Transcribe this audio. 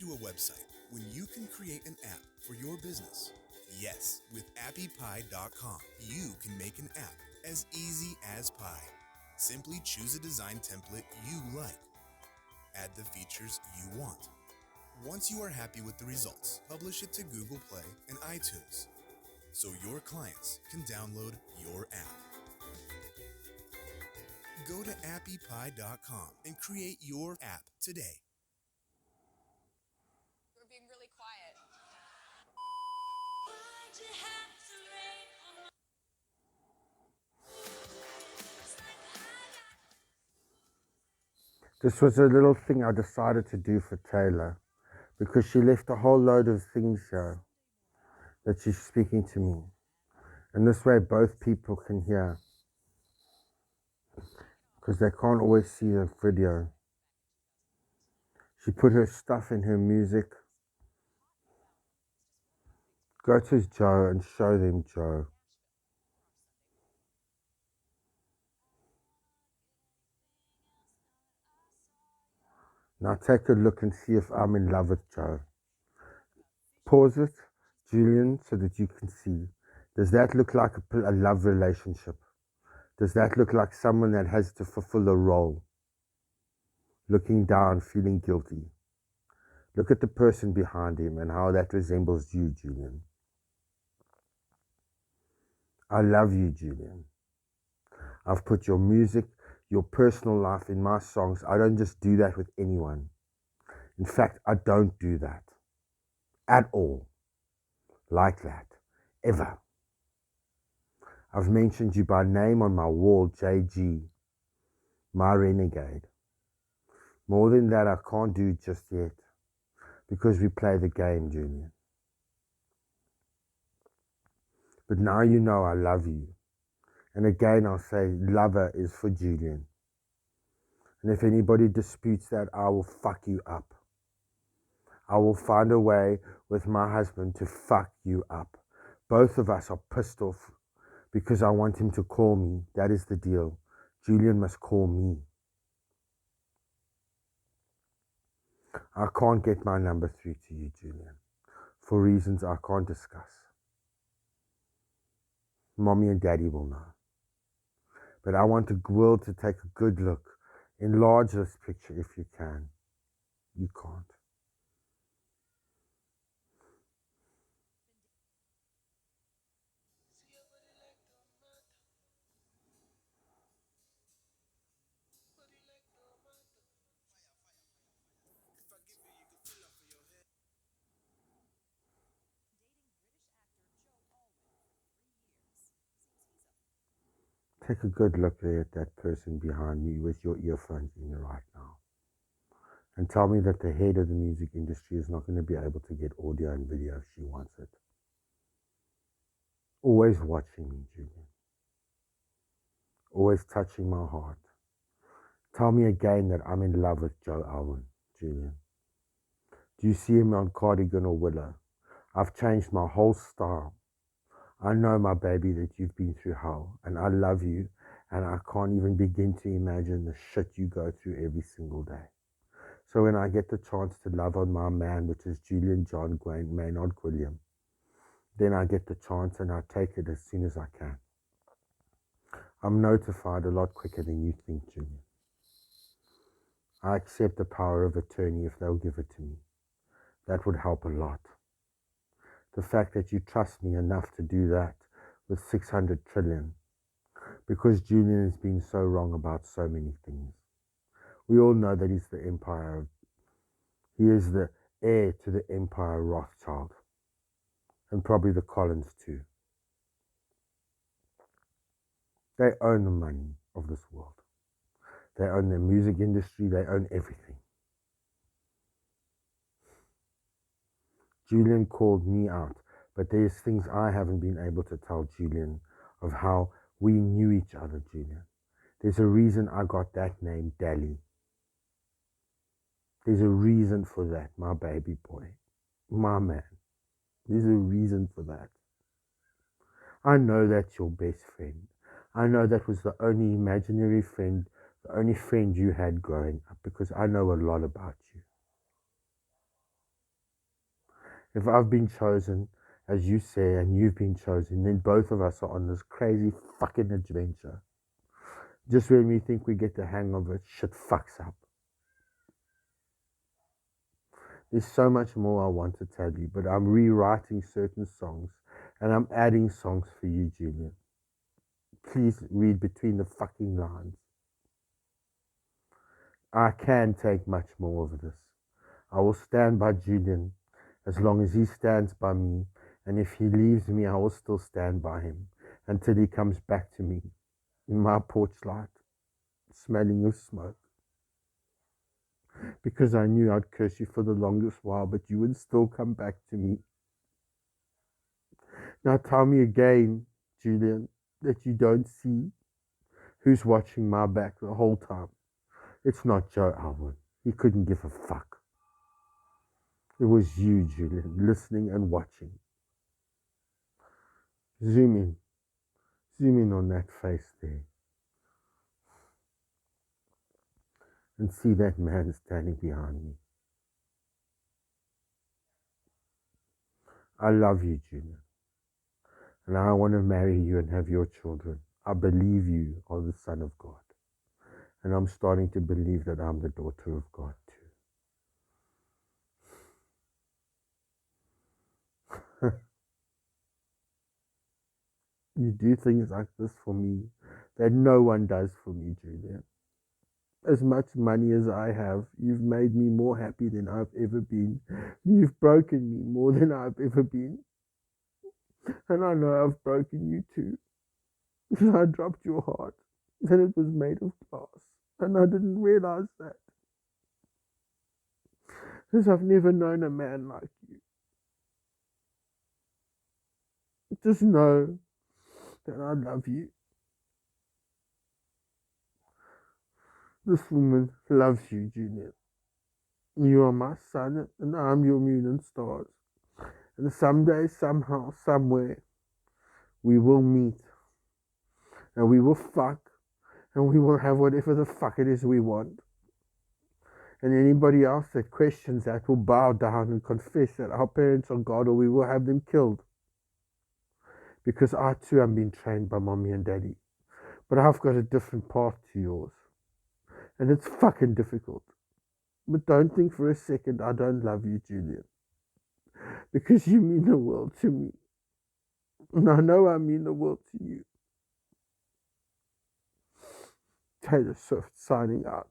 to a website when you can create an app for your business? Yes, with appypie.com, you can make an app as easy as pie. Simply choose a design template you like. Add the features you want. Once you are happy with the results, publish it to Google Play and iTunes so your clients can download your app. Go to appypie.com and create your app today. We're being really quiet. This was a little thing I decided to do for Taylor because she left a whole load of things here that she's speaking to me. And this way both people can hear because they can't always see the video. She put her stuff in her music. Go to Joe and show them Joe. Now take a look and see if I'm in love with Joe. Pause it, Julian, so that you can see. Does that look like a love relationship? Does that look like someone that has to fulfill a role? Looking down, feeling guilty. Look at the person behind him and how that resembles you, Julian. I love you, Julian. I've put your music, your personal life in my songs. I don't just do that with anyone. In fact, I don't do that at all. Like that. Ever. I've mentioned you by name on my wall, JG, my renegade. More than that, I can't do just yet because we play the game, Julian. But now you know I love you. And again, I'll say, lover is for Julian. And if anybody disputes that, I will fuck you up. I will find a way with my husband to fuck you up. Both of us are pissed off because I want him to call me. That is the deal. Julian must call me. I can't get my number through to you, Julian, for reasons I can't discuss. Mommy and Daddy will know. But I want the world to take a good look. Enlarge this picture if you can. You can't. Take a good look there at that person behind me with your earphones in right now. And tell me that the head of the music industry is not going to be able to get audio and video if she wants it. Always watching me, Julian. Always touching my heart. Tell me again that I'm in love with Joe Alwyn, Julian. Do you see him on Cardigan or Willow? I've changed my whole style. I know, my baby, that you've been through hell, and I love you, and I can't even begin to imagine the shit you go through every single day. So when I get the chance to love on my man, which is Julian John Gwaine Maynard William, then I get the chance and I take it as soon as I can. I'm notified a lot quicker than you think, Julian. I accept the power of attorney if they'll give it to me. That would help a lot. The fact that you trust me enough to do that with 600 trillion, because Julian has been so wrong about so many things. We all know that he's the empire. He is the heir to the Empire Rothschild, and probably the Collins too. They own the money of this world. They own the music industry. They own everything. Julian called me out, but there's things I haven't been able to tell Julian of how we knew each other, Julian. There's a reason I got that name, Dali. There's a reason for that, my baby boy, my man. There's a reason for that. I know that's your best friend. I know that was the only imaginary friend, the only friend you had growing up, because I know a lot about you. If I've been chosen, as you say, and you've been chosen, then both of us are on this crazy fucking adventure. Just when we think we get the hang of it, shit fucks up. There's so much more I want to tell you, but I'm rewriting certain songs and I'm adding songs for you, Julian. Please read between the fucking lines. I can take much more of this. I will stand by Julian as long as he stands by me, and if he leaves me, I will still stand by him until he comes back to me in my porch light, smelling of smoke. Because I knew I'd curse you for the longest while, but you would still come back to me. Now tell me again, Julian, that you don't see who's watching my back the whole time. It's not Joe Alwyn. He couldn't give a fuck. It was you, Julian, listening and watching. Zoom in. Zoom in on that face there. And see that man standing behind me. I love you, Julian. And I want to marry you and have your children. I believe you are the Son of God. And I'm starting to believe that I'm the daughter of God too. You do things like this for me that no one does for me, Julian. As much money as I have, you've made me more happy than I've ever been. You've broken me more than I've ever been. And I know I've broken you too. I dropped your heart, and it was made of glass. And I didn't realize that. Because I've never known a man like you. Just know that I love you. This woman loves you, Julian. You are my sun, and I'm your moon and stars. And someday, somehow, somewhere, we will meet. And we will fuck. And we will have whatever the fuck it is we want. And anybody else that questions that will bow down and confess that our parents are God, or we will have them killed. Because I too am being trained by mommy and daddy. But I've got a different path to yours. And it's fucking difficult. But don't think for a second I don't love you, Julian. Because you mean the world to me. And I know I mean the world to you. Taylor Swift signing out.